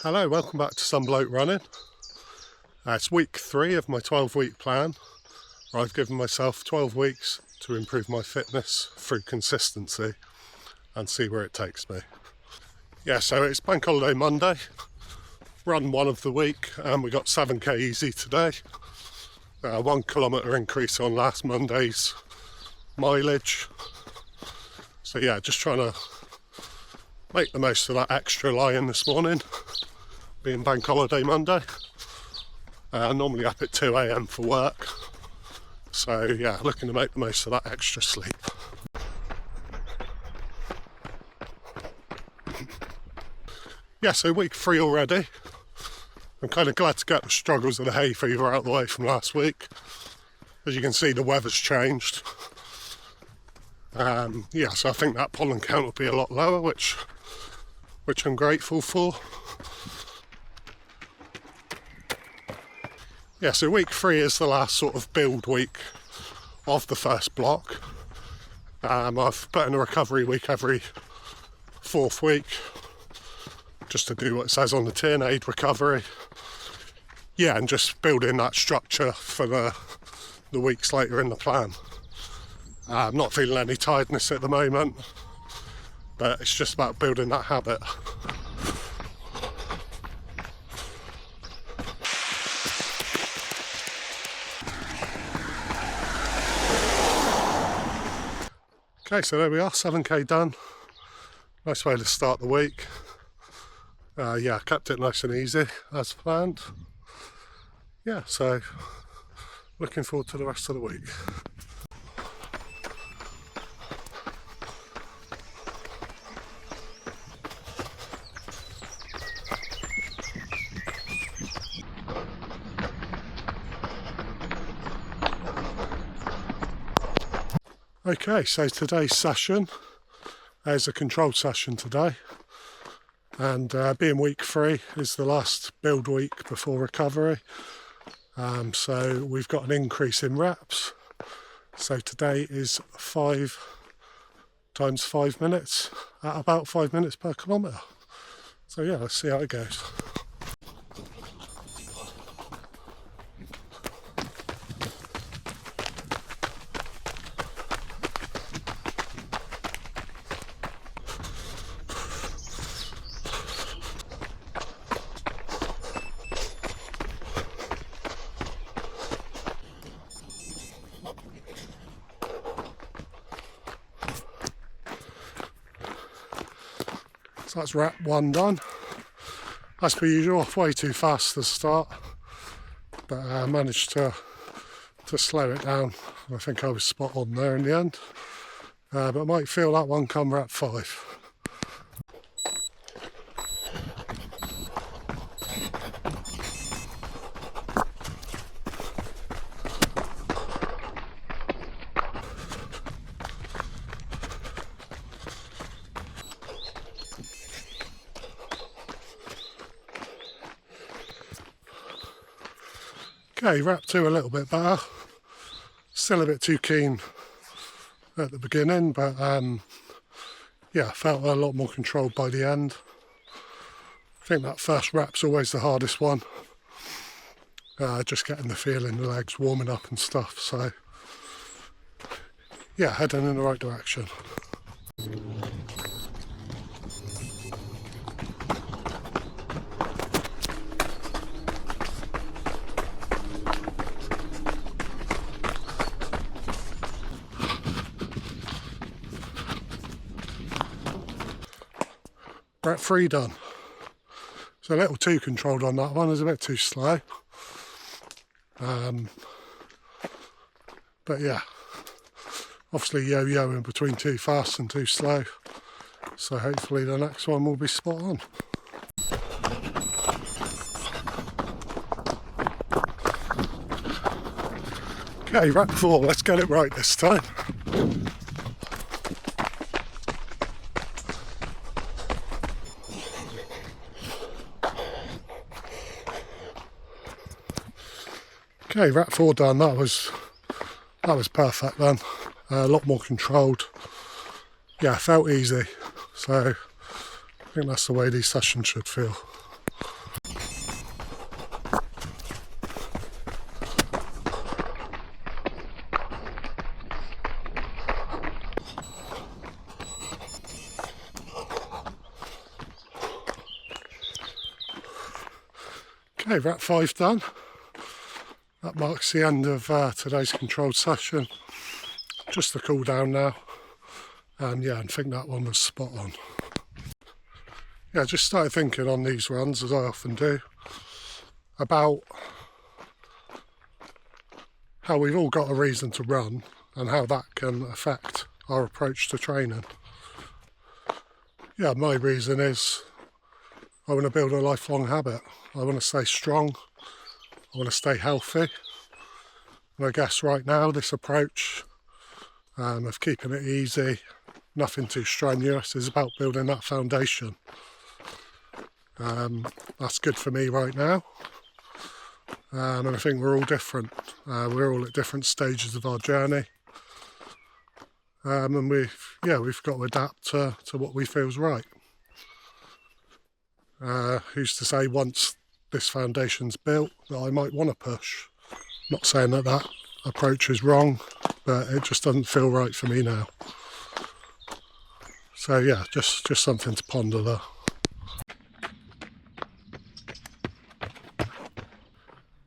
Hello, welcome back to Some Bloke Running. It's week 3 of my 12-week plan, where I've given myself 12 weeks to improve my fitness through consistency and see where it takes me. Yeah, so it's Bank Holiday Monday, run one of the week, and we got 7k easy today. 1 kilometre increase on last Monday's mileage. So yeah, just trying to make the most of that extra lie-in this morning, being Bank Holiday Monday. I'm normally up at 2 AM for work, so yeah, looking to make the most of that extra sleep. Yeah, so week 3 already. I'm kind of glad to get the struggles of the hay fever out of the way from last week. As you can see, the weather's changed. Yeah, so I think that pollen count will be a lot lower, which I'm grateful for. Yeah, so week 3 is the last sort of build week of the first block. I've put in a recovery week every 4th week, just to do what it says on the tin, aid recovery. Yeah, and just building that structure for the weeks later in the plan. I'm not feeling any tiredness at the moment, but it's just about building that habit. Okay, so there we are, 7k done. Nice way to start the week. Yeah, kept it nice and easy as planned. Yeah, so looking forward to the rest of the week. Okay, so today's session is a controlled session today, and being week 3 is the last build week before recovery. So we've got an increase in reps. So today is 5 times 5 minutes at about 5 minutes per kilometre. So yeah, let's see how it goes. So that's rep 1 done. As per usual, way too fast to start, but I managed to slow it down. I think I was spot on there in the end, but I might feel that one come rep 5. Okay, rep 2 a little bit better. Still a bit too keen at the beginning, but yeah, felt a lot more controlled by the end. I think that first rep's always the hardest one. Just getting the feeling, the legs warming up and stuff. So yeah, heading in the right direction. Rep 3 done. So a little too controlled on that one, it's a bit too slow. But yeah, obviously yo-yoing between too fast and too slow. So hopefully the next one will be spot on. Okay, rep 4, let's get it right this time. Okay, rep 4 done. That was perfect then. A lot more controlled. Yeah, felt easy. So I think that's the way these sessions should feel. Okay, rep 5 done. That marks the end of today's controlled session. Just the cool down now. And yeah, I think that one was spot on. Yeah, I just started thinking on these runs, as I often do, about how we've all got a reason to run and how that can affect our approach to training. Yeah, my reason is I want to build a lifelong habit. I want to stay strong. I want to stay healthy. And I guess right now this approach of keeping it easy, nothing too strenuous, is about building that foundation. That's good for me right now. And I think we're all different. We're all at different stages of our journey. And we've got to adapt to what we feel is right. Who's to say once this foundation's built that I might want to push? Not saying that approach is wrong, but it just doesn't feel right for me now. So yeah, just something to ponder there.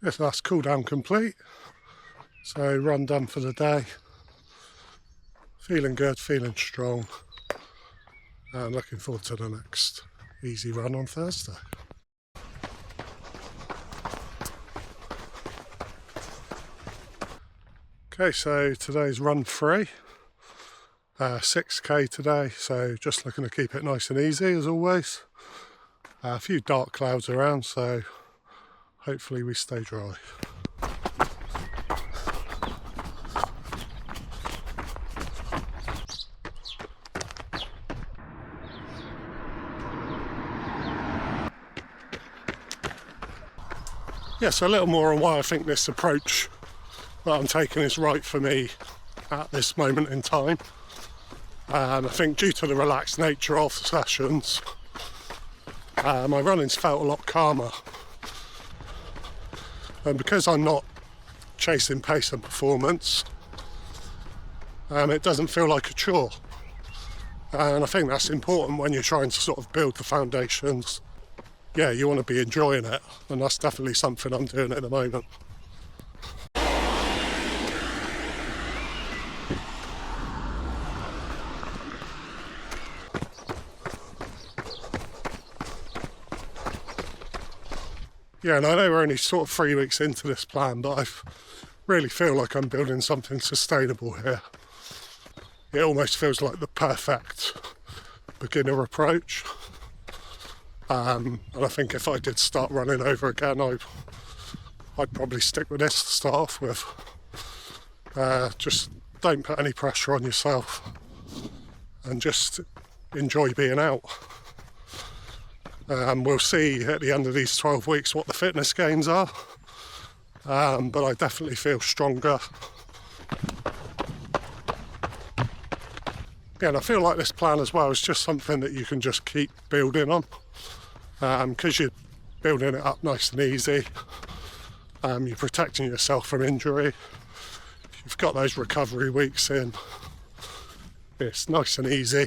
Yes, that's cool down complete. So run done for the day. Feeling good, feeling strong, and looking forward to the next easy run on Thursday. Okay, so today's run 3, 6k today, so just looking to keep it nice and easy as always. A few dark clouds around, so hopefully we stay dry. Yeah, so a little more on why I think this approach that I'm taking is right for me at this moment in time. I think due to the relaxed nature of the sessions, my running's felt a lot calmer. And because I'm not chasing pace and performance, it doesn't feel like a chore. And I think that's important when you're trying to sort of build the foundations. Yeah, you want to be enjoying it, and that's definitely something I'm doing at the moment. Yeah, and I know we're only sort of 3 weeks into this plan, but I really feel like I'm building something sustainable here. It almost feels like the perfect beginner approach. And I think if I did start running over again, I'd probably stick with this to start off with. Just don't put any pressure on yourself and just enjoy being out. We'll see at the end of these 12 weeks what the fitness gains are, but I definitely feel stronger. Yeah, and I feel like this plan as well is just something that you can just keep building on. Because you're building it up nice and easy, you're protecting yourself from injury, you've got those recovery weeks in, it's nice and easy.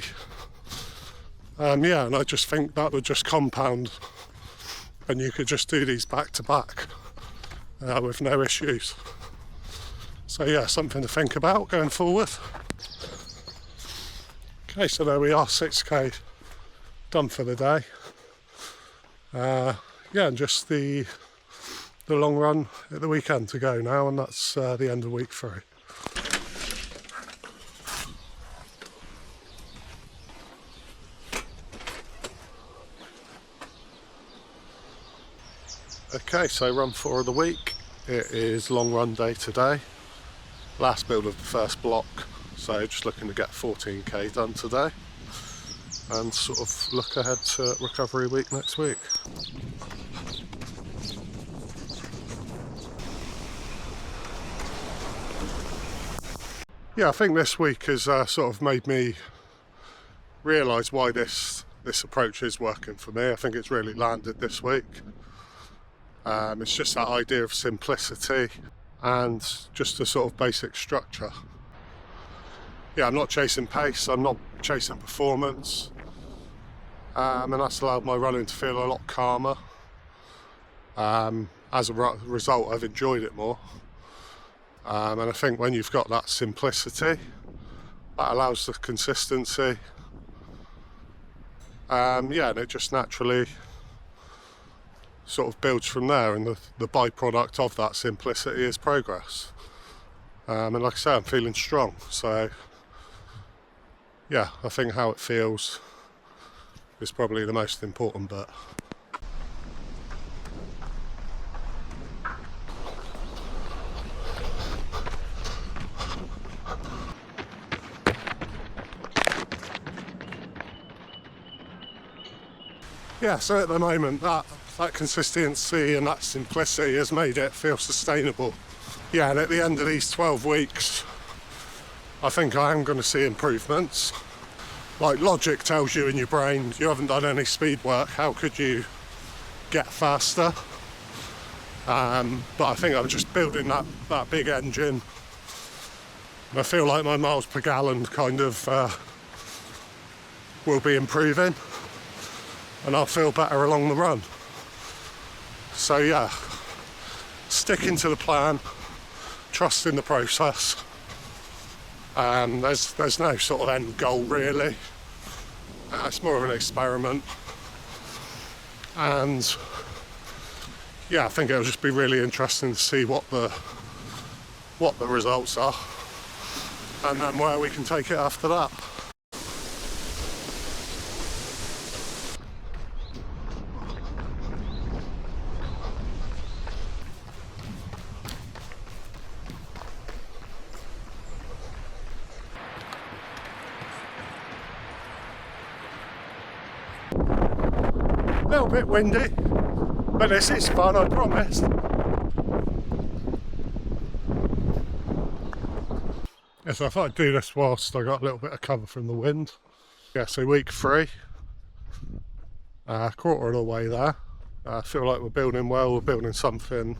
Yeah, and I just think that would just compound and you could just do these back to back with no issues. So yeah, something to think about going forward. Okay, so there we are, 6k done for the day. Yeah, and just the long run at the weekend to go now, and that's the end of week 3. Okay, so run 4 of the week. It is long run day today. Last build of the first block, so just looking to get 14k done today. And sort of look ahead to recovery week next week. Yeah, I think this week has sort of made me realise why this approach is working for me. I think it's really landed this week. It's just that idea of simplicity and just a sort of basic structure. Yeah, I'm not chasing pace, I'm not chasing performance. And that's allowed my running to feel a lot calmer. As a result, I've enjoyed it more. And I think when you've got that simplicity, that allows the consistency. And it just naturally sort of builds from there, and the byproduct of that simplicity is progress. And like I say, I'm feeling strong, so I think how it feels is probably the most important bit. So at the moment that consistency and that simplicity has made it feel sustainable. And at the end of these 12 weeks, I think I am going to see improvements. Like, logic tells you in your brain, you haven't done any speed work, how could you get faster? But I think I'm just building that big engine. And I feel like my miles per gallon kind of will be improving, and I'll feel better along the run. So sticking to the plan, trusting the process. There's no sort of end goal really. It's more of an experiment, and I think it'll just be really interesting to see what the results are, and then where we can take it after that. A little bit windy, but this is fun, I promise. So I thought I'd do this whilst I got a little bit of cover from the wind. So week 3, quarter of the way there. I feel like we're building well, we're building something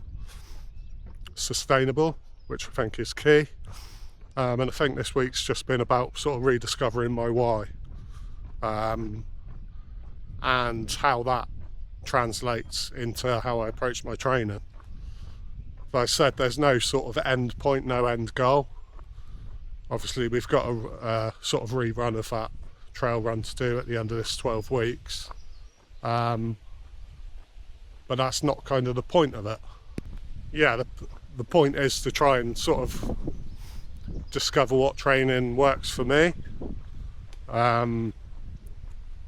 sustainable, which I think is key. And I think this week's just been about sort of rediscovering my why. And how that translates into how I approach my training. Like I said, there's no sort of end point, no end goal. Obviously we've got a sort of rerun of that trail run to do at the end of this 12 weeks. But that's not kind of the point of it. The point is to try and sort of discover what training works for me.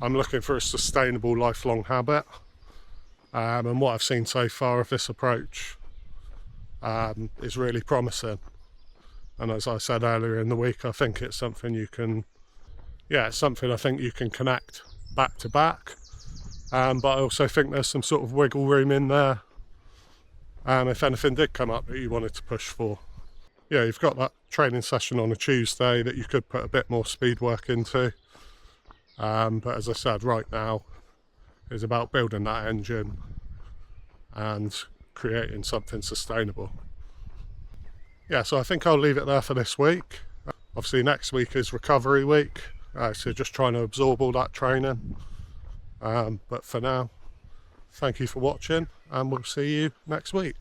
I'm looking for a sustainable lifelong habit, and what I've seen so far of this approach is really promising. And as I said earlier in the week, I think it's something you can, it's something I think you can connect back to back. But I also think there's some sort of wiggle room in there, if anything did come up that you wanted to push for. You've got that training session on a Tuesday that you could put a bit more speed work into. But as I said, right now is about building that engine and creating something sustainable. So I think I'll leave it there for this week. Obviously next week is recovery week, so just trying to absorb all that training. But for now, thank you for watching, and we'll see you next week.